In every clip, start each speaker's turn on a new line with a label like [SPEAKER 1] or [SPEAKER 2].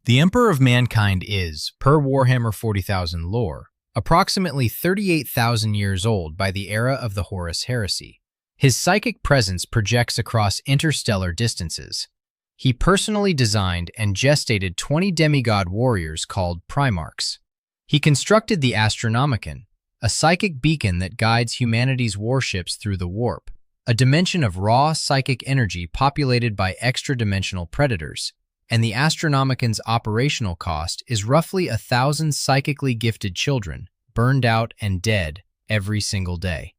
[SPEAKER 1] The Emperor of Mankind is, per Warhammer 40,000 lore, approximately 38,000 years old by the era of the Horus Heresy. His psychic presence projects across interstellar distances. He personally designed and gestated 20 demigod warriors called Primarchs. He constructed the Astronomican, a psychic beacon that guides humanity's warships through the warp, a dimension of raw psychic energy populated by extradimensional predators. And the Astronomican's operational cost is roughly 1,000 psychically gifted children, burned out and dead every single day.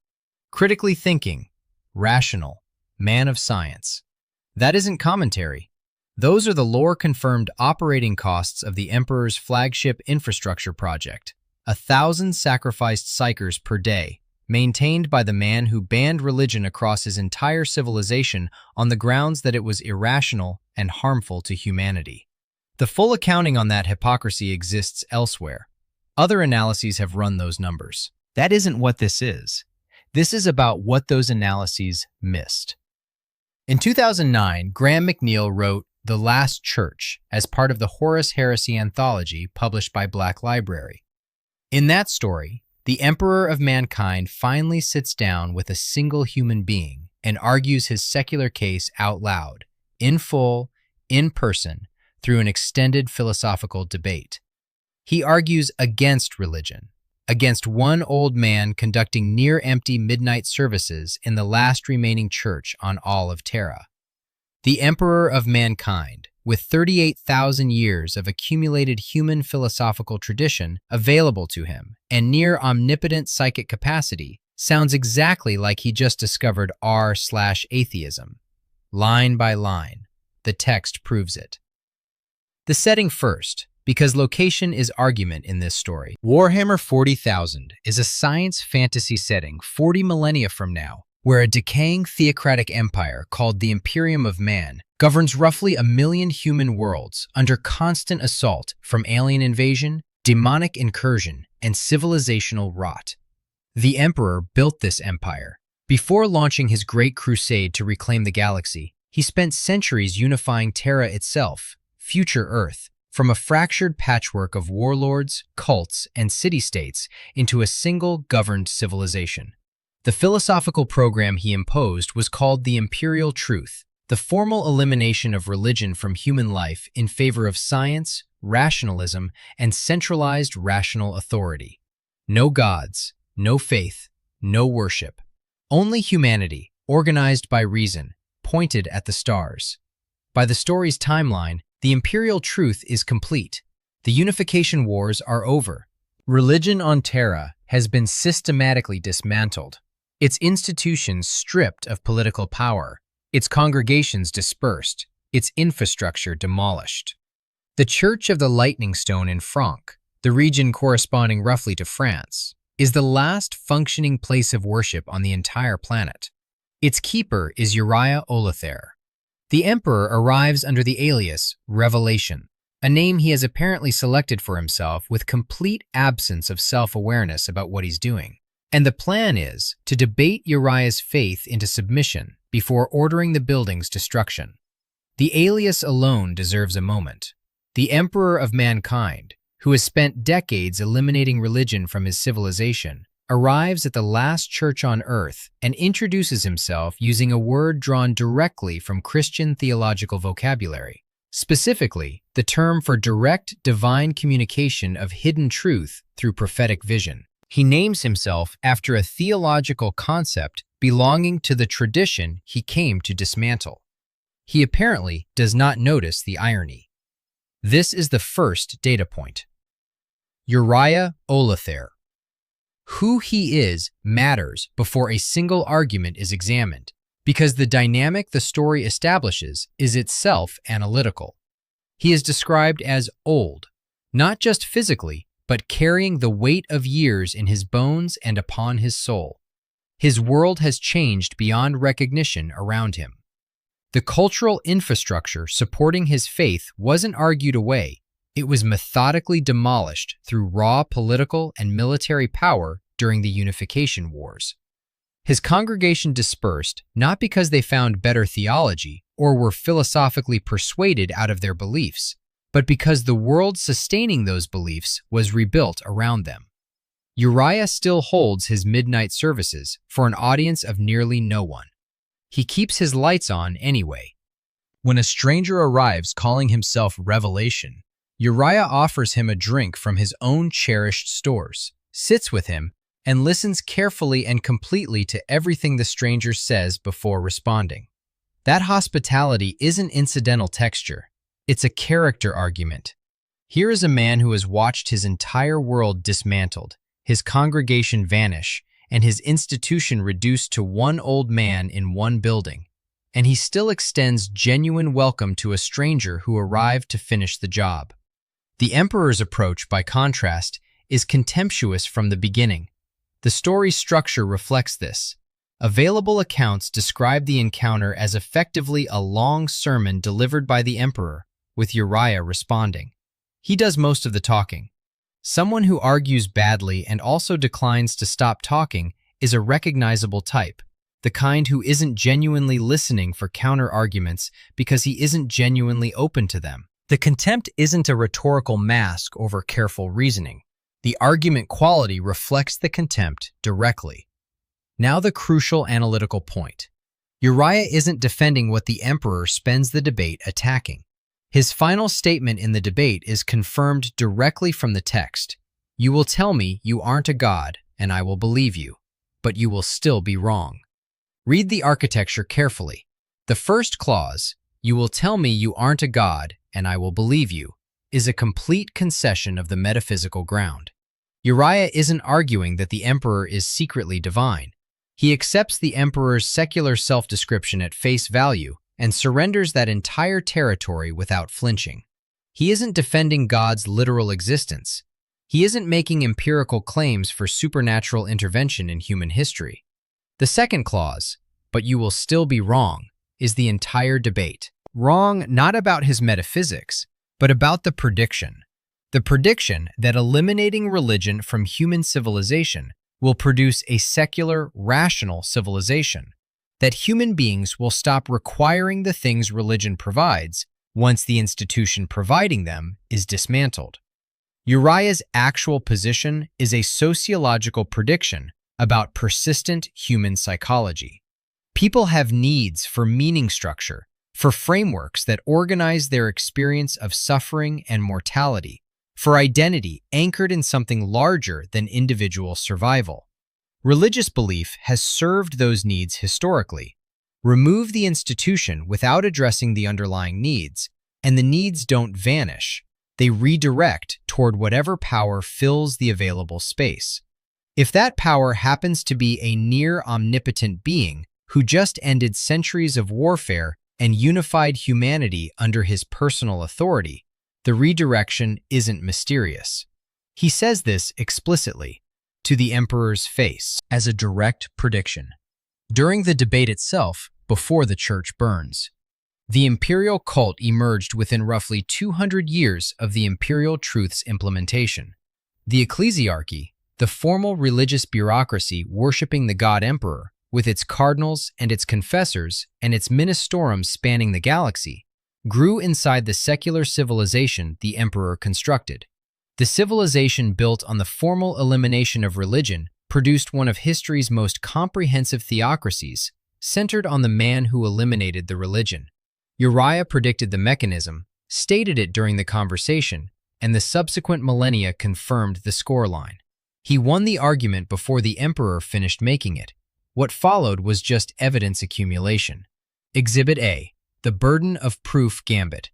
[SPEAKER 1] Critically thinking, rational, man of science. That isn't commentary. Those are the lore-confirmed operating costs of the Emperor's flagship infrastructure project. 1,000 sacrificed psychers per day, maintained by the man who banned religion across his entire civilization on the grounds that it was irrational and harmful to humanity. The full accounting on that hypocrisy exists elsewhere. Other analyses have run those numbers. That isn't what this is. This is about what those analyses missed. In 2009, McNeill wrote The Last Church as part of the Horus Heresy anthology published by Black Library. In that story, the Emperor of Mankind finally sits down with a single human being and argues his secular case out loud, in full, in person, through an extended philosophical debate. He argues against religion, against one old man conducting near-empty midnight services in the last remaining church on all of Terra. The Emperor of Mankind, with 38,000 years of accumulated human philosophical tradition available to him and near-omnipotent psychic capacity, sounds exactly like he just discovered r/atheism. Line by line, the text proves it. The setting first, because location is argument in this story. Warhammer 40,000 is a science fantasy setting 40 millennia from now, where a decaying theocratic empire called the Imperium of Man governs roughly 1 million human worlds under constant assault from alien invasion, demonic incursion, and civilizational rot. The Emperor built this empire. Before launching his great crusade to reclaim the galaxy, he spent centuries unifying Terra itself, future Earth, from a fractured patchwork of warlords, cults, and city-states into a single governed civilization. The philosophical program he imposed was called the Imperial Truth, the formal elimination of religion from human life in favor of science, rationalism, and centralized rational authority. No gods, no faith, no worship. Only humanity, organized by reason, pointed at the stars. By the story's timeline, the Imperial Truth is complete. The unification wars are over. Religion on Terra has been systematically dismantled, its institutions stripped of political power, its congregations dispersed, its infrastructure demolished. The Church of the Lightning Stone in Franc, the region corresponding roughly to France, is the last functioning place of worship on the entire planet. Its keeper is Uriah Olather. The Emperor arrives under the alias Revelation, a name he has apparently selected for himself with complete absence of self-awareness about what he's doing. And the plan is to debate Uriah's faith into submission before ordering the building's destruction. The alias alone deserves a moment. The Emperor of Mankind, who has spent decades eliminating religion from his civilization, arrives at the last church on Earth and introduces himself using a word drawn directly from Christian theological vocabulary, specifically the term for direct divine communication of hidden truth through prophetic vision. He names himself after a theological concept belonging to the tradition he came to dismantle. He apparently does not notice the irony. This is the first data point. Uriah Olather. Who he is matters before a single argument is examined, because the dynamic the story establishes is itself analytical. He is described as old, not just physically, but carrying the weight of years in his bones and upon his soul. His world has changed beyond recognition around him. The cultural infrastructure supporting his faith wasn't argued away. It was methodically demolished through raw political and military power during the unification wars. His congregation dispersed not because they found better theology or were philosophically persuaded out of their beliefs, but because the world sustaining those beliefs was rebuilt around them. Uriah still holds his midnight services for an audience of nearly no one. He keeps his lights on anyway. When a stranger arrives calling himself Revelation, Uriah offers him a drink from his own cherished stores, sits with him, and listens carefully and completely to everything the stranger says before responding. That hospitality isn't incidental texture, it's a character argument. Here is a man who has watched his entire world dismantled, his congregation vanish, and his institution reduced to one old man in one building, and he still extends genuine welcome to a stranger who arrived to finish the job. The emperor's approach, by contrast, is contemptuous from the beginning. The story's structure reflects this. Available accounts describe the encounter as effectively a long sermon delivered by the emperor, with Uriah responding. He does most of the talking. Someone who argues badly and also declines to stop talking is a recognizable type, the kind who isn't genuinely listening for counter-arguments because he isn't genuinely open to them. The contempt isn't a rhetorical mask over careful reasoning. The argument quality reflects the contempt directly. Now the crucial analytical point. Uriah isn't defending what the emperor spends the debate attacking. His final statement in the debate is confirmed directly from the text. You will tell me you aren't a god, and I will believe you, but you will still be wrong. Read the architecture carefully. The first clause, you will tell me you aren't a god, and I will believe you, is a complete concession of the metaphysical ground. Uriah isn't arguing that the emperor is secretly divine. He accepts the emperor's secular self-description at face value and surrenders that entire territory without flinching. He isn't defending God's literal existence. He isn't making empirical claims for supernatural intervention in human history. The second clause, but you will still be wrong, is the entire debate. Wrong not about his metaphysics, but about the prediction. The prediction that eliminating religion from human civilization will produce a secular, rational civilization. That human beings will stop requiring the things religion provides once the institution providing them is dismantled. Uriah's actual position is a sociological prediction about persistent human psychology. People have needs for meaning structure, for frameworks that organize their experience of suffering and mortality, for identity anchored in something larger than individual survival. Religious belief has served those needs historically. Remove the institution without addressing the underlying needs, and the needs don't vanish. They redirect toward whatever power fills the available space. If that power happens to be a near omnipotent being who just ended centuries of warfare and unified humanity under his personal authority, the redirection isn't mysterious. He says this explicitly, to the emperor's face, as a direct prediction. During the debate itself, before the church burns, the imperial cult emerged within roughly 200 years of the imperial truth's implementation. The ecclesiarchy, the formal religious bureaucracy worshipping the god emperor, with its cardinals and its confessors and its ministorums spanning the galaxy, grew inside the secular civilization the emperor constructed. The civilization built on the formal elimination of religion produced one of history's most comprehensive theocracies, centered on the man who eliminated the religion. Uriah predicted the mechanism, stated it during the conversation, and the subsequent millennia confirmed the scoreline. He won the argument before the emperor finished making it. What followed was just evidence accumulation. Exhibit A, the burden of proof gambit.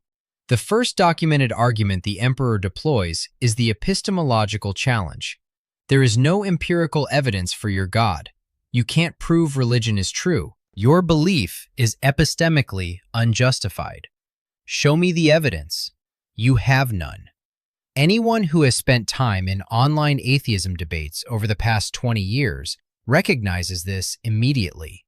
[SPEAKER 1] The first documented argument the emperor deploys is the epistemological challenge. There is no empirical evidence for your God. You can't prove religion is true. Your belief is epistemically unjustified. Show me the evidence. You have none. Anyone who has spent time in online atheism debates over the past 20 years recognizes this immediately.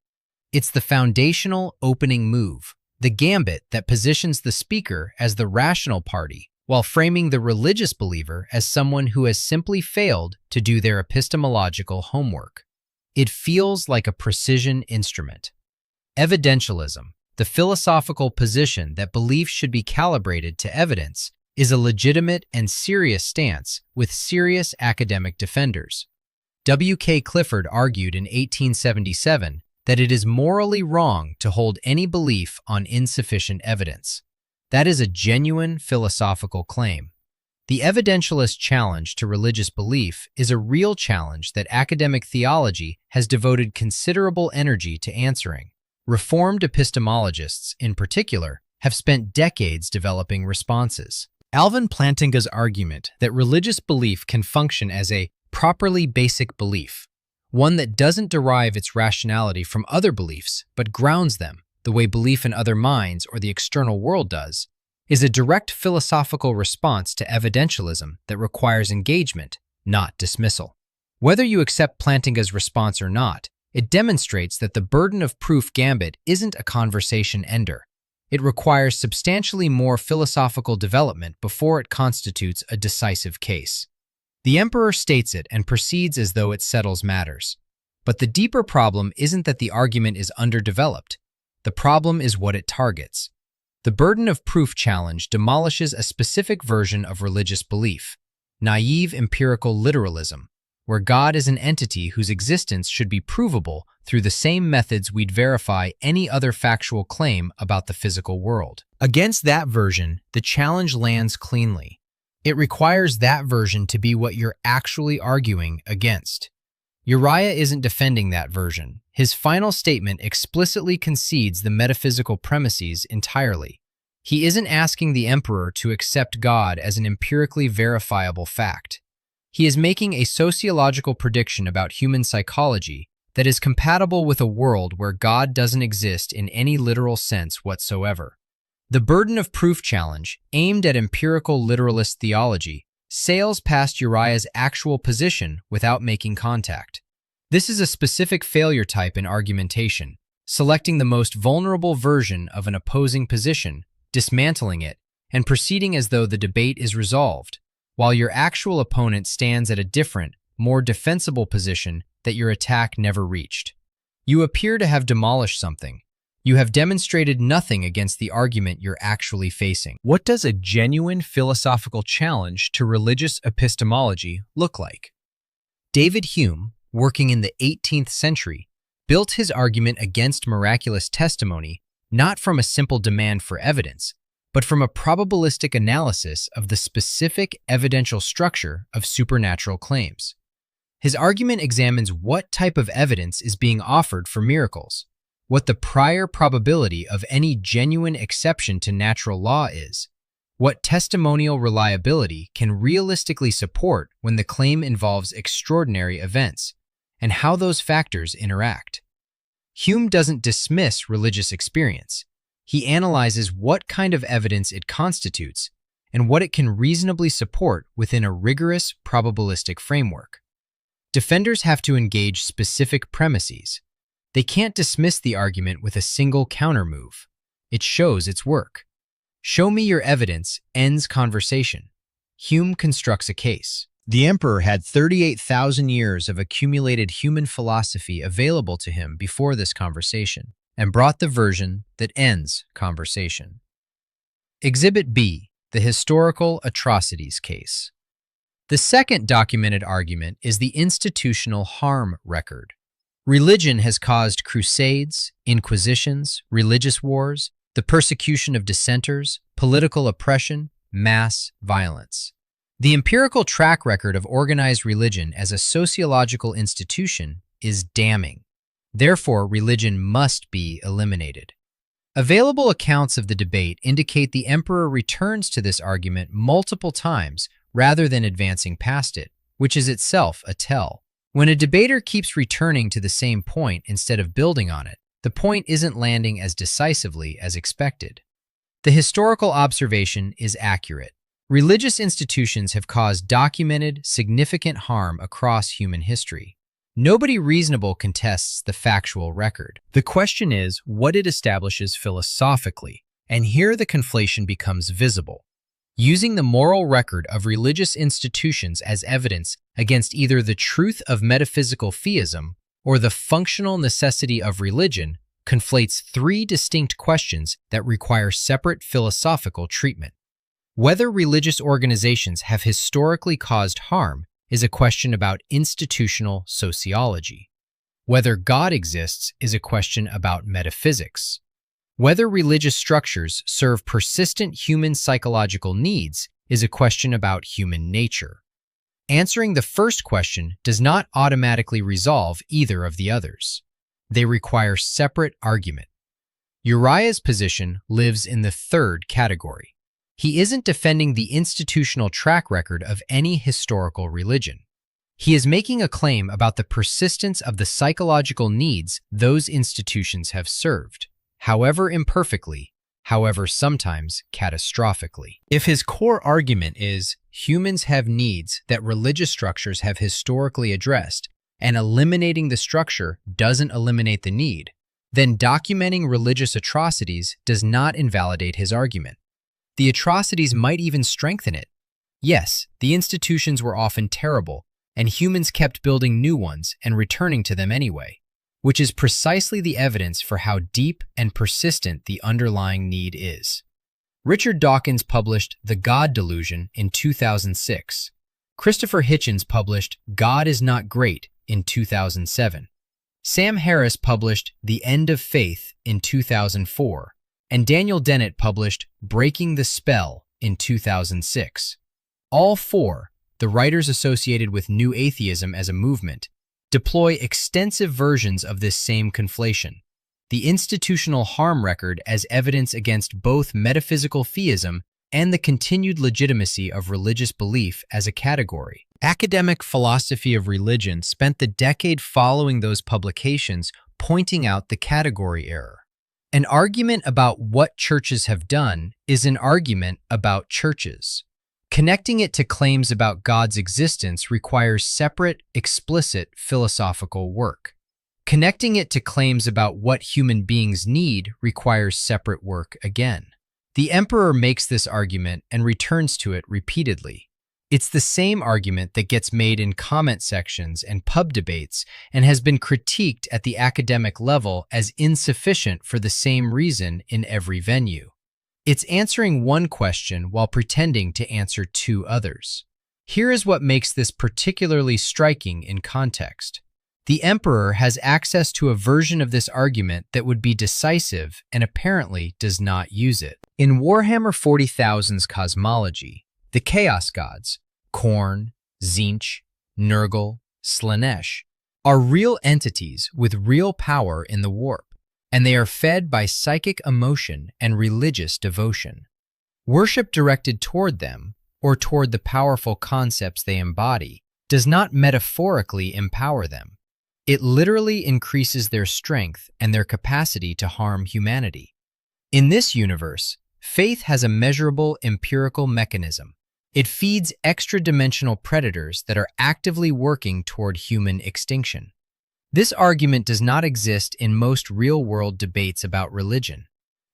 [SPEAKER 1] It's the foundational opening move, the gambit that positions the speaker as the rational party while framing the religious believer as someone who has simply failed to do their epistemological homework. It feels like a precision instrument. Evidentialism, the philosophical position that belief should be calibrated to evidence, is a legitimate and serious stance with serious academic defenders. W.K. Clifford argued in 1877 that it is morally wrong to hold any belief on insufficient evidence. That is a genuine philosophical claim. The evidentialist challenge to religious belief is a real challenge that academic theology has devoted considerable energy to answering. Reformed epistemologists, in particular, have spent decades developing responses. Alvin Plantinga's argument that religious belief can function as a properly basic belief, one that doesn't derive its rationality from other beliefs but grounds them, the way belief in other minds or the external world does, is a direct philosophical response to evidentialism that requires engagement, not dismissal. Whether you accept Plantinga's response or not, it demonstrates that the burden of proof gambit isn't a conversation ender. It requires substantially more philosophical development before it constitutes a decisive case. The emperor states it and proceeds as though it settles matters. But the deeper problem isn't that the argument is underdeveloped. The problem is what it targets. The burden of proof challenge demolishes a specific version of religious belief, naive empirical literalism, where God is an entity whose existence should be provable through the same methods we'd verify any other factual claim about the physical world. Against that version, the challenge lands cleanly. It requires that version to be what you're actually arguing against. Uriah isn't defending that version. His final statement explicitly concedes the metaphysical premises entirely. He isn't asking the emperor to accept God as an empirically verifiable fact. He is making a sociological prediction about human psychology that is compatible with a world where God doesn't exist in any literal sense whatsoever. The burden of proof challenge, aimed at empirical literalist theology, sails past Uriah's actual position without making contact. This is a specific failure type in argumentation, selecting the most vulnerable version of an opposing position, dismantling it, and proceeding as though the debate is resolved, while your actual opponent stands at a different, more defensible position that your attack never reached. You appear to have demolished something. You have demonstrated nothing against the argument you're actually facing. What does a genuine philosophical challenge to religious epistemology look like? David Hume, working in the 18th century, built his argument against miraculous testimony not from a simple demand for evidence, but from a probabilistic analysis of the specific evidential structure of supernatural claims. His argument examines what type of evidence is being offered for miracles, what the prior probability of any genuine exception to natural law is, what testimonial reliability can realistically support when the claim involves extraordinary events, and how those factors interact. Hume doesn't dismiss religious experience. He analyzes what kind of evidence it constitutes and what it can reasonably support within a rigorous probabilistic framework. Defenders have to engage specific premises. They can't dismiss the argument with a single countermove. It shows its work. Show me your evidence ends conversation. Hume constructs a case. The emperor had 38,000 years of accumulated human philosophy available to him before this conversation, and brought the version that ends conversation. Exhibit B, the historical atrocities case. The second documented argument is the institutional harm record. Religion has caused crusades, inquisitions, religious wars, the persecution of dissenters, political oppression, mass violence. The empirical track record of organized religion as a sociological institution is damning. Therefore, religion must be eliminated. Available accounts of the debate indicate the emperor returns to this argument multiple times rather than advancing past it, which is itself a tell. When a debater keeps returning to the same point instead of building on it, the point isn't landing as decisively as expected. The historical observation is accurate. Religious institutions have caused documented, significant harm across human history. Nobody reasonable contests the factual record. The question is what it establishes philosophically, and here the conflation becomes visible. Using the moral record of religious institutions as evidence against either the truth of metaphysical theism or the functional necessity of religion conflates three distinct questions that require separate philosophical treatment. Whether religious organizations have historically caused harm is a question about institutional sociology. Whether God exists is a question about metaphysics. Whether religious structures serve persistent human psychological needs is a question about human nature. Answering the first question does not automatically resolve either of the others. They require separate argument. Uriah's position lives in the third category. He isn't defending the institutional track record of any historical religion. He is making a claim about the persistence of the psychological needs those institutions have served, however imperfectly, however sometimes catastrophically. If his core argument is humans have needs that religious structures have historically addressed, and eliminating the structure doesn't eliminate the need, then documenting religious atrocities does not invalidate his argument. The atrocities might even strengthen it. Yes, the institutions were often terrible, and humans kept building new ones and returning to them anyway, which is precisely the evidence for how deep and persistent the underlying need is. Richard Dawkins published The God Delusion in 2006. Christopher Hitchens published God is Not Great in 2007. Sam Harris published The End of Faith in 2004, and Daniel Dennett published Breaking the Spell in 2006. All four, the writers associated with New Atheism as a movement, deploy extensive versions of this same conflation, the institutional harm record as evidence against both metaphysical theism and the continued legitimacy of religious belief as a category. Academic philosophy of religion spent the decade following those publications pointing out the category error. An argument about what churches have done is an argument about churches. Connecting it to claims about God's existence requires separate, explicit philosophical work. Connecting it to claims about what human beings need requires separate work again. The emperor makes this argument and returns to it repeatedly. It's the same argument that gets made in comment sections and pub debates and has been critiqued at the academic level as insufficient for the same reason in every venue. It's answering one question while pretending to answer two others. Here is what makes this particularly striking in context. The emperor has access to a version of this argument that would be decisive and apparently does not use it. In Warhammer 40,000's cosmology, the Chaos Gods, Khorne, Tzeentch, Nurgle, Slaanesh, are real entities with real power in the warp, and they are fed by psychic emotion and religious devotion. Worship directed toward them, or toward the powerful concepts they embody, does not metaphorically empower them. It literally increases their strength and their capacity to harm humanity. In this universe, faith has a measurable empirical mechanism. It feeds extradimensional predators that are actively working toward human extinction. This argument does not exist in most real-world debates about religion.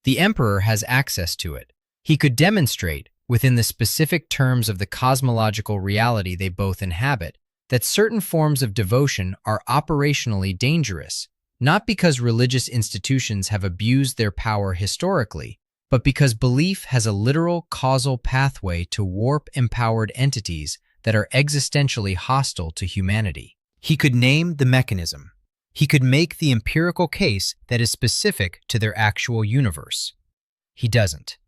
[SPEAKER 1] The emperor has access to it. He could demonstrate, within the specific terms of the cosmological reality they both inhabit, that certain forms of devotion are operationally dangerous, not because religious institutions have abused their power historically, but because belief has a literal causal pathway to warp empowered entities that are existentially hostile to humanity. He could name the mechanism. He could make the empirical case that is specific to their actual universe. He doesn't.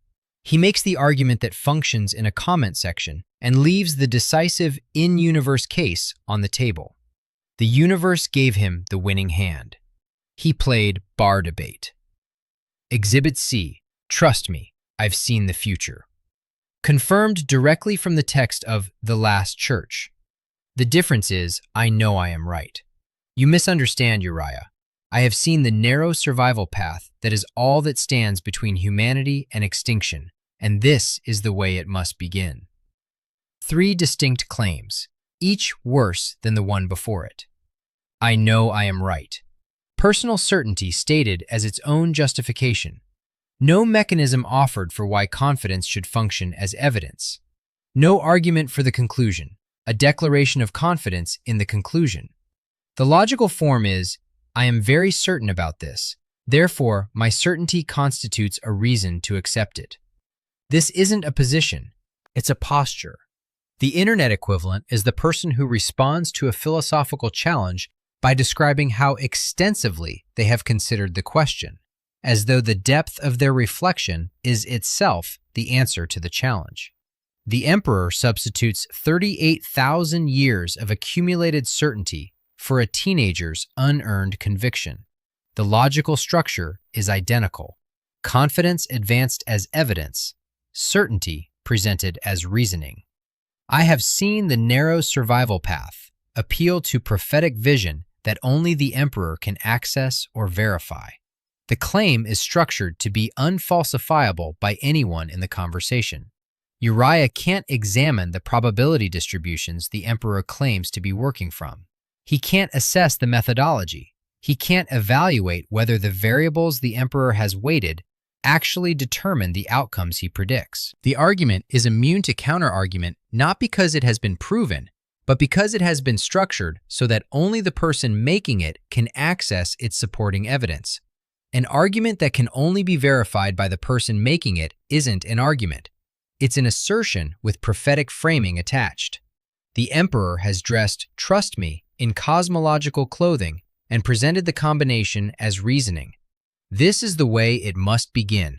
[SPEAKER 1] He makes the argument that functions in a comment section and leaves the decisive in-universe case on the table. The universe gave him the winning hand. He played bar debate. Exhibit C. Trust me, I've seen the future. Confirmed directly from the text of The Last Church. The difference is, I know I am right. You misunderstand, Uriah. I have seen the narrow survival path that is all that stands between humanity and extinction, and this is the way it must begin. 3 distinct claims, each worse than the one before it. I know I am right. Personal certainty stated as its own justification. No mechanism offered for why confidence should function as evidence. No argument for the conclusion, a declaration of confidence in the conclusion. The logical form is, I am very certain about this, therefore my certainty constitutes a reason to accept it. This isn't a position, It's a posture. The internet equivalent is the person who responds to a philosophical challenge by describing how extensively they have considered the question, as though the depth of their reflection is itself the answer to the challenge. The emperor substitutes 38,000 years of accumulated certainty for a teenager's unearned conviction. The logical structure is identical. Confidence advanced as evidence, certainty presented as reasoning. I have seen the narrow survival path appeal to prophetic vision that only the emperor can access or verify. The claim is structured to be unfalsifiable by anyone in the conversation. Uriah can't examine the probability distributions the emperor claims to be working from. He can't assess the methodology. He can't evaluate whether the variables the emperor has weighted actually determine the outcomes he predicts. The argument is immune to counter-argument not because it has been proven, but because it has been structured so that only the person making it can access its supporting evidence. An argument that can only be verified by the person making it isn't an argument. It's an assertion with prophetic framing attached. The emperor has dressed, trust me, in cosmological clothing and presented the combination as reasoning. This is the way it must begin.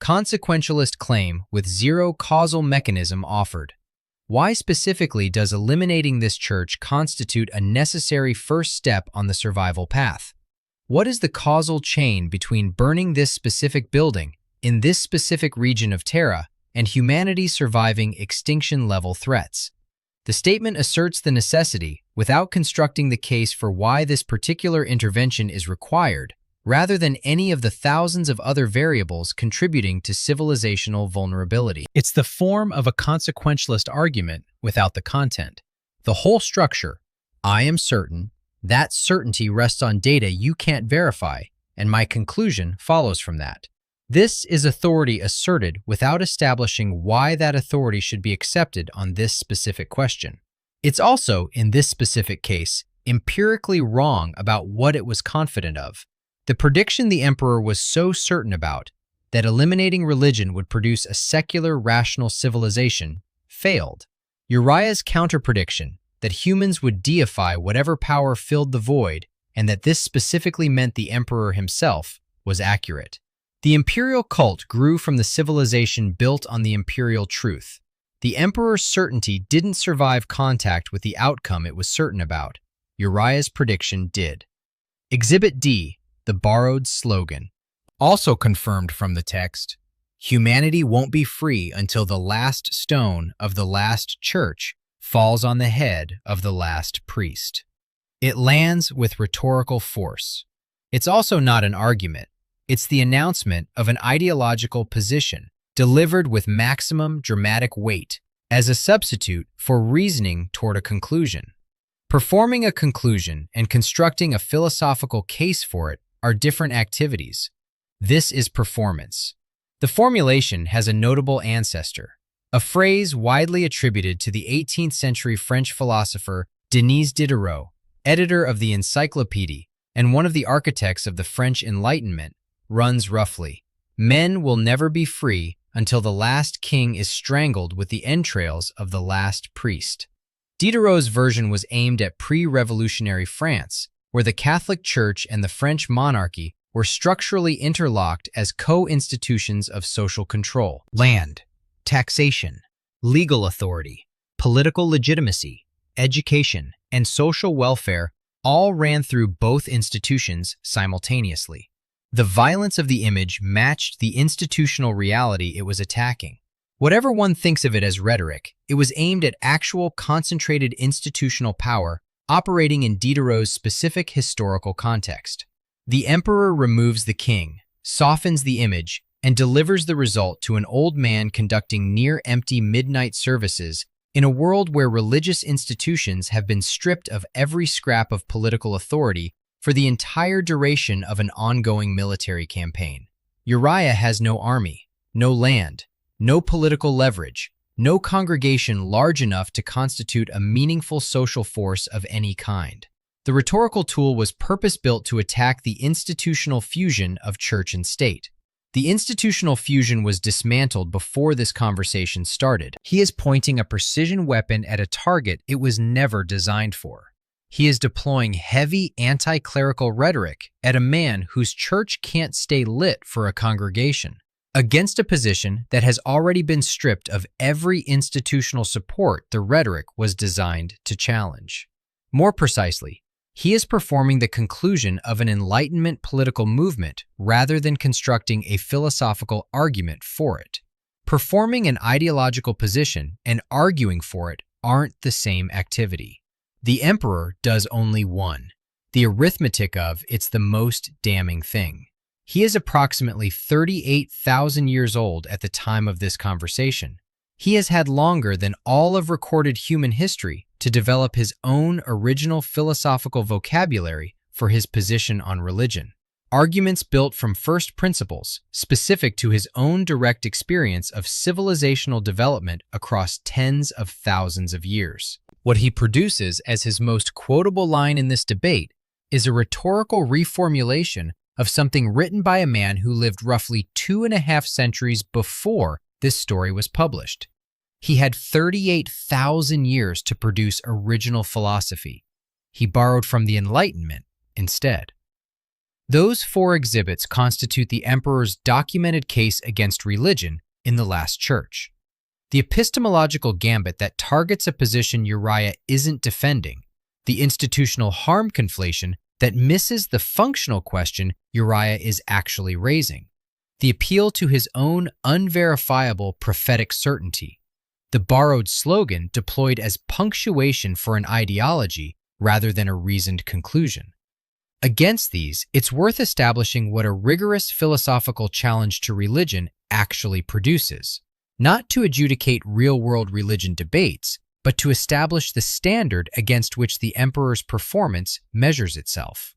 [SPEAKER 1] Consequentialist claim with zero causal mechanism offered. Why specifically does eliminating this church constitute a necessary first step on the survival path? What is the causal chain between burning this specific building in this specific region of Terra and humanity surviving extinction-level threats? The statement asserts the necessity without constructing the case for why this particular intervention is required, rather than any of the thousands of other variables contributing to civilizational vulnerability. It's the form of a consequentialist argument without the content. The whole structure, I am certain, that certainty rests on data you can't verify, and my conclusion follows from that. This is authority asserted without establishing why that authority should be accepted on this specific question. It's also, in this specific case, empirically wrong about what it was confident of. The prediction the emperor was so certain about, that eliminating religion would produce a secular, rational civilization, failed. Uriah's counter-prediction, that humans would deify whatever power filled the void, and that this specifically meant the emperor himself, was accurate. The imperial cult grew from the civilization built on the imperial truth. The emperor's certainty didn't survive contact with the outcome it was certain about. Uriah's prediction did. Exhibit D, the borrowed slogan. Also confirmed from the text, humanity won't be free until the last stone of the last church falls on the head of the last priest. It lands with rhetorical force. It's also not an argument. It's the announcement of an ideological position delivered with maximum dramatic weight as a substitute for reasoning toward a conclusion. Performing a conclusion and constructing a philosophical case for it are different activities. This is performance. The formulation has a notable ancestor, a phrase widely attributed to the 18th century French philosopher Denis Diderot, editor of the Encyclopédie and one of the architects of the French Enlightenment, runs roughly, "Men will never be free until the last king is strangled with the entrails of the last priest." Diderot's version was aimed at pre-revolutionary France, where the Catholic Church and the French monarchy were structurally interlocked as co-institutions of social control. Land, taxation, legal authority, political legitimacy, education, and social welfare all ran through both institutions simultaneously. The violence of the image matched the institutional reality it was attacking. Whatever one thinks of it as rhetoric, it was aimed at actual concentrated institutional power operating in Diderot's specific historical context. The emperor removes the king, softens the image, and delivers the result to an old man conducting near-empty midnight services in a world where religious institutions have been stripped of every scrap of political authority for the entire duration of an ongoing military campaign. Uriah has no army, no land, no political leverage, no congregation large enough to constitute a meaningful social force of any kind. The rhetorical tool was purpose-built to attack the institutional fusion of church and state. The institutional fusion was dismantled before this conversation started. He is pointing a precision weapon at a target it was never designed for. He is deploying heavy anti-clerical rhetoric at a man whose church can't stay lit for a congregation, against a position that has already been stripped of every institutional support the rhetoric was designed to challenge. More precisely, he is performing the conclusion of an Enlightenment political movement rather than constructing a philosophical argument for it. Performing an ideological position and arguing for it aren't the same activity. The emperor does only one. The arithmetic of it's the most damning thing. He is approximately 38,000 years old at the time of this conversation. He has had longer than all of recorded human history to develop his own original philosophical vocabulary for his position on religion. Arguments built from first principles, specific to his own direct experience of civilizational development across tens of thousands of years. What he produces as his most quotable line in this debate is a rhetorical reformulation of something written by a man who lived roughly 2.5 centuries before this story was published. He had 38,000 years to produce original philosophy. He borrowed from the Enlightenment instead. Those 4 exhibits constitute the emperor's documented case against religion in the last church. The epistemological gambit that targets a position Uriah isn't defending, the institutional harm conflation that misses the functional question Uriah is actually raising, the appeal to his own unverifiable prophetic certainty, the borrowed slogan deployed as punctuation for an ideology rather than a reasoned conclusion. Against these, it's worth establishing what a rigorous philosophical challenge to religion actually produces, not to adjudicate real-world religion debates, but to establish the standard against which the emperor's performance measures itself.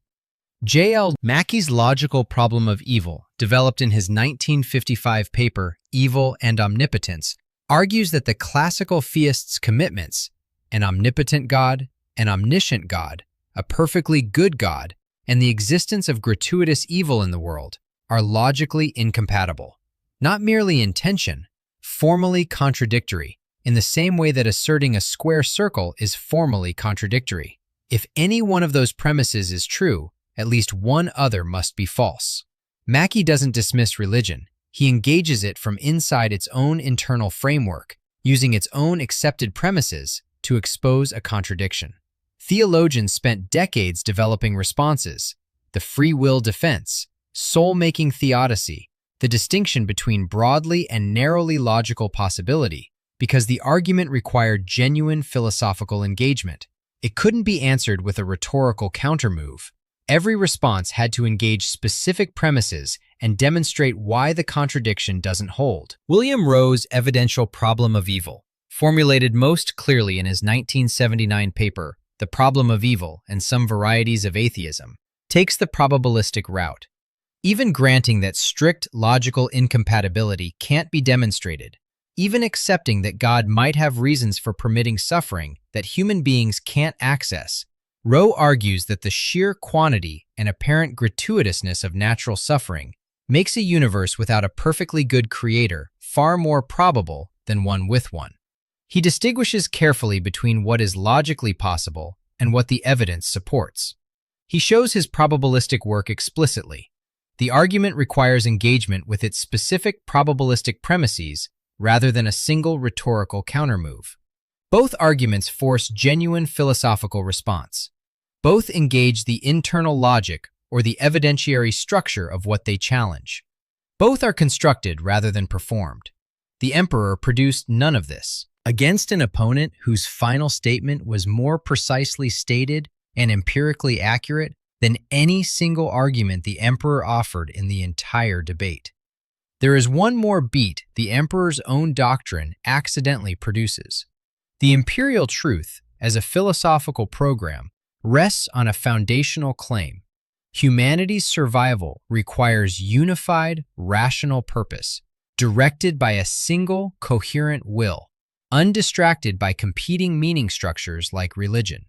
[SPEAKER 1] J.L. Mackey's logical problem of evil, developed in his 1955 paper, Evil and Omnipotence, argues that the classical theists' commitments, an omnipotent God, an omniscient God, a perfectly good God, and the existence of gratuitous evil in the world, are logically incompatible, not merely in tension, formally contradictory, in the same way that asserting a square circle is formally contradictory. If any one of those premises is true, at least one other must be false. Mackey doesn't dismiss religion. He engages it from inside its own internal framework, using its own accepted premises to expose a contradiction. Theologians spent decades developing responses: the free will defense, soul-making theodicy, the distinction between broadly and narrowly logical possibility, because the argument required genuine philosophical engagement. It couldn't be answered with a rhetorical countermove. Every response had to engage specific premises and demonstrate why the contradiction doesn't hold. William Rowe's evidential problem of evil, formulated most clearly in his 1979 paper, The Problem of Evil and Some Varieties of Atheism, takes the probabilistic route. Even granting that strict logical incompatibility can't be demonstrated, even accepting that God might have reasons for permitting suffering that human beings can't access, Rowe argues that the sheer quantity and apparent gratuitousness of natural suffering makes a universe without a perfectly good creator far more probable than one with one. He distinguishes carefully between what is logically possible and what the evidence supports. He shows his probabilistic work explicitly. The argument requires engagement with its specific probabilistic premises rather than a single rhetorical countermove. Both arguments force genuine philosophical response. Both engage the internal logic or the evidentiary structure of what they challenge. Both are constructed rather than performed. The emperor produced none of this. Against an opponent whose final statement was more precisely stated and empirically accurate than any single argument the emperor offered in the entire debate. There is one more beat the emperor's own doctrine accidentally produces. The imperial truth, as a philosophical program, rests on a foundational claim. Humanity's survival requires unified, rational purpose, directed by a single, coherent will, undistracted by competing meaning structures like religion.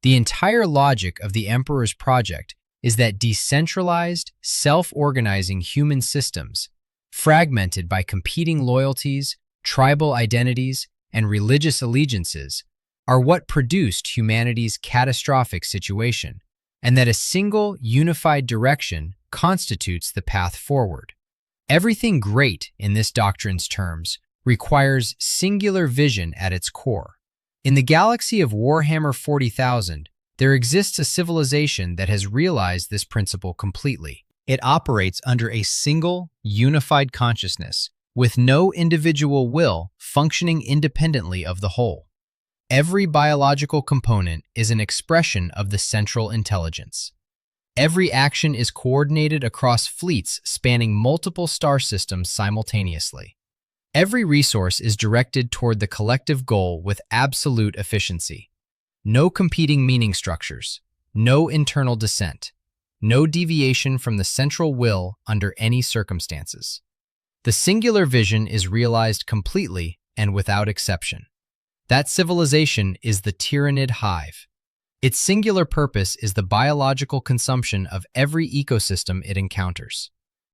[SPEAKER 1] The entire logic of the emperor's project is that decentralized, self-organizing human systems, fragmented by competing loyalties, tribal identities, and religious allegiances, are what produced humanity's catastrophic situation, and that a single, unified direction constitutes the path forward. Everything great in this doctrine's terms requires singular vision at its core. In the galaxy of Warhammer 40,000, there exists a civilization that has realized this principle completely. It operates under a single, unified consciousness, with no individual will functioning independently of the whole. Every biological component is an expression of the central intelligence. Every action is coordinated across fleets spanning multiple star systems simultaneously. Every resource is directed toward the collective goal with absolute efficiency. No competing meaning structures, no internal dissent, no deviation from the central will under any circumstances. The singular vision is realized completely and without exception. That civilization is the Tyrannid hive. Its singular purpose is the biological consumption of every ecosystem it encounters.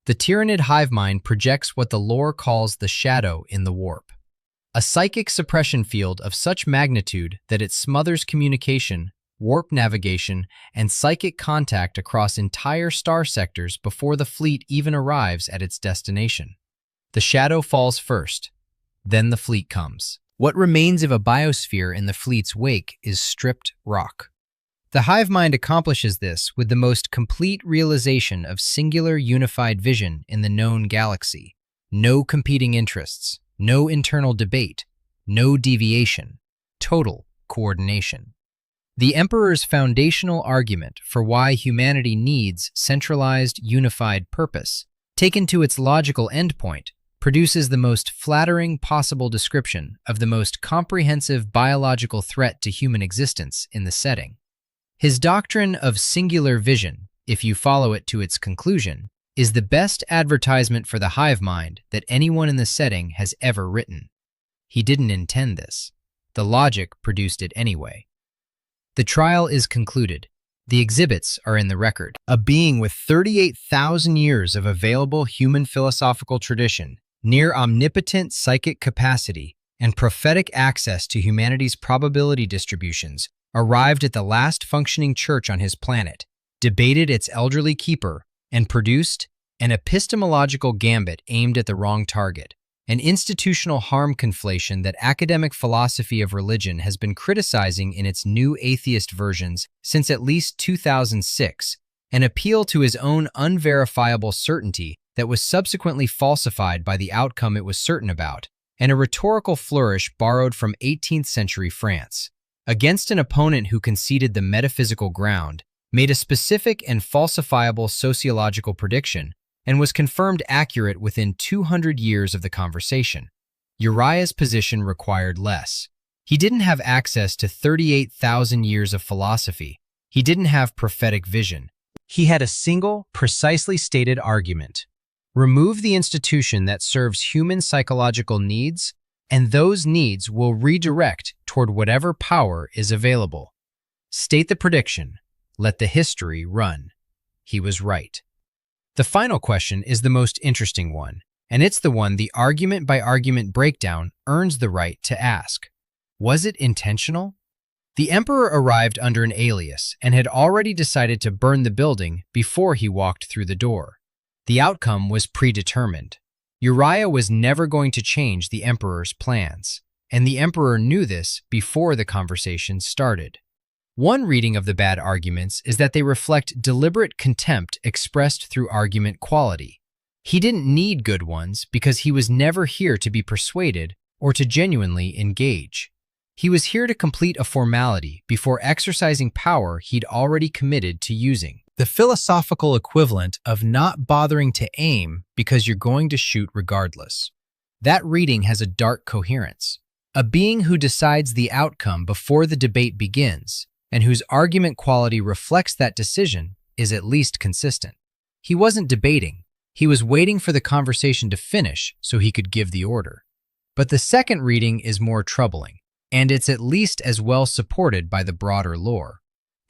[SPEAKER 1] The Tyrannid hive mind projects what the lore calls the shadow in the warp, a psychic suppression field of such magnitude that it smothers communication, warp navigation, and psychic contact across entire star sectors before the fleet even arrives at its destination. The shadow falls first, then the fleet comes. What remains of a biosphere in the fleet's wake is stripped rock. The hive mind accomplishes this with the most complete realization of singular unified vision in the known galaxy. No competing interests, no internal debate, no deviation, total coordination. The Emperor's foundational argument for why humanity needs centralized, unified purpose, taken to its logical endpoint, produces the most flattering possible description of the most comprehensive biological threat to human existence in the setting. His doctrine of singular vision, if you follow it to its conclusion, is the best advertisement for the hive mind that anyone in the setting has ever written. He didn't intend this. The logic produced it anyway. The trial is concluded. The exhibits are in the record. A being with 38,000 years of available human philosophical tradition, near omnipotent psychic capacity, and prophetic access to humanity's probability distributions, arrived at the last functioning church on his planet, debated its elderly keeper, and produced an epistemological gambit aimed at the wrong target, an institutional harm conflation that academic philosophy of religion has been criticizing in its new atheist versions since at least 2006, an appeal to his own unverifiable certainty that was subsequently falsified by the outcome it was certain about, and a rhetorical flourish borrowed from 18th century France, against an opponent who conceded the metaphysical ground, made a specific and falsifiable sociological prediction, and was confirmed accurate within 200 years of the conversation. Uriah's position required less. He didn't have access to 38,000 years of philosophy. He didn't have prophetic vision. He had a single, precisely stated argument. Remove the institution that serves human psychological needs, and those needs will redirect toward whatever power is available. State the prediction. Let the history run. He was right. The final question is the most interesting one, and it's the one the argument-by-argument breakdown earns the right to ask. Was it intentional? The Emperor arrived under an alias and had already decided to burn the building before he walked through the door. The outcome was predetermined. Uriah was never going to change the Emperor's plans, and the Emperor knew this before the conversation started. One reading of the bad arguments is that they reflect deliberate contempt expressed through argument quality. He didn't need good ones because he was never here to be persuaded or to genuinely engage. He was here to complete a formality before exercising power he'd already committed to using. The philosophical equivalent of not bothering to aim because you're going to shoot regardless. That reading has a dark coherence. A being who decides the outcome before the debate begins, and whose argument quality reflects that decision, is at least consistent. He wasn't debating. He was waiting for the conversation to finish so he could give the order. But the second reading is more troubling, and it's at least as well supported by the broader lore.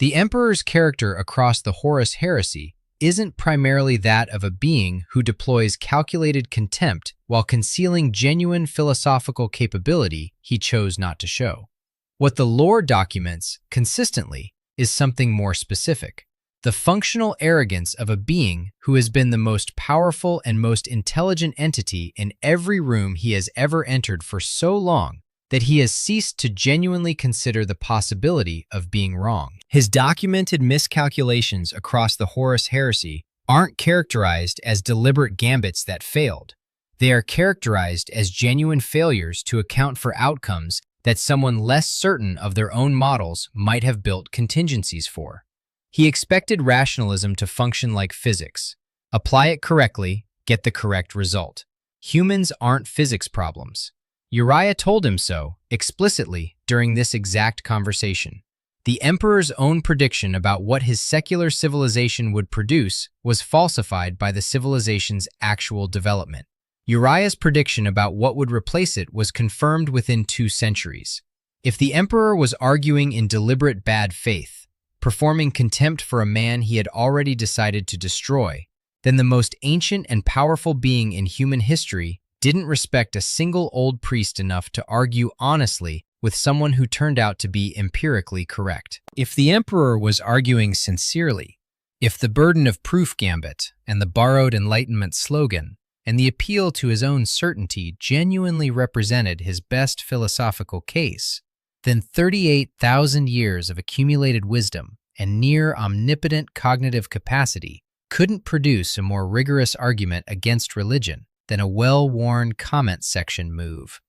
[SPEAKER 1] The Emperor's character across the Horus Heresy isn't primarily that of a being who deploys calculated contempt while concealing genuine philosophical capability he chose not to show. What the lore documents consistently is something more specific: the functional arrogance of a being who has been the most powerful and most intelligent entity in every room he has ever entered for so long that he has ceased to genuinely consider the possibility of being wrong. His documented miscalculations across the Horus Heresy aren't characterized as deliberate gambits that failed. They are characterized as genuine failures to account for outcomes that someone less certain of their own models might have built contingencies for. He expected rationalism to function like physics. Apply it correctly, get the correct result. Humans aren't physics problems. Uriah told him so explicitly during this exact conversation. The emperor's own prediction about what his secular civilization would produce was falsified by the civilization's actual development. Uriah's prediction about what would replace it was confirmed within 2 centuries. If the emperor was arguing in deliberate bad faith, performing contempt for a man he had already decided to destroy, then the most ancient and powerful being in human history didn't respect a single old priest enough to argue honestly with someone who turned out to be empirically correct. If the emperor was arguing sincerely, if the burden of proof gambit and the borrowed Enlightenment slogan and the appeal to his own certainty genuinely represented his best philosophical case, then 38,000 years of accumulated wisdom and near omnipotent cognitive capacity couldn't produce a more rigorous argument against religion than a well-worn comment section move.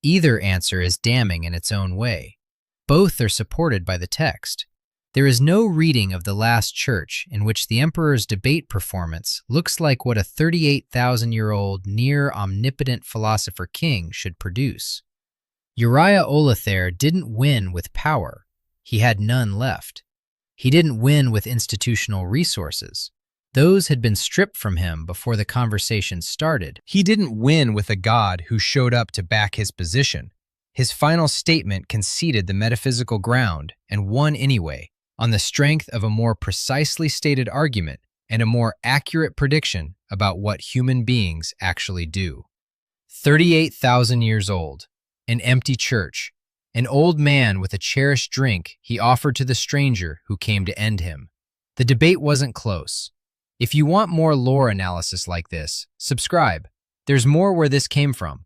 [SPEAKER 1] Either answer is damning in its own way. Both are supported by the text. There is no reading of the last church in which the emperor's debate performance looks like what a 38,000-year-old near-omnipotent philosopher king should produce. Uriah Olathere didn't win with power. He had none left. He didn't win with institutional resources. Those had been stripped from him before the conversation started. He didn't win with a god who showed up to back his position. His final statement conceded the metaphysical ground and won anyway, on the strength of a more precisely stated argument and a more accurate prediction about what human beings actually do. 38,000 years old, an empty church, an old man with a cherished drink he offered to the stranger who came to end him. The debate wasn't close. If you want more lore analysis like this, subscribe. There's more where this came from.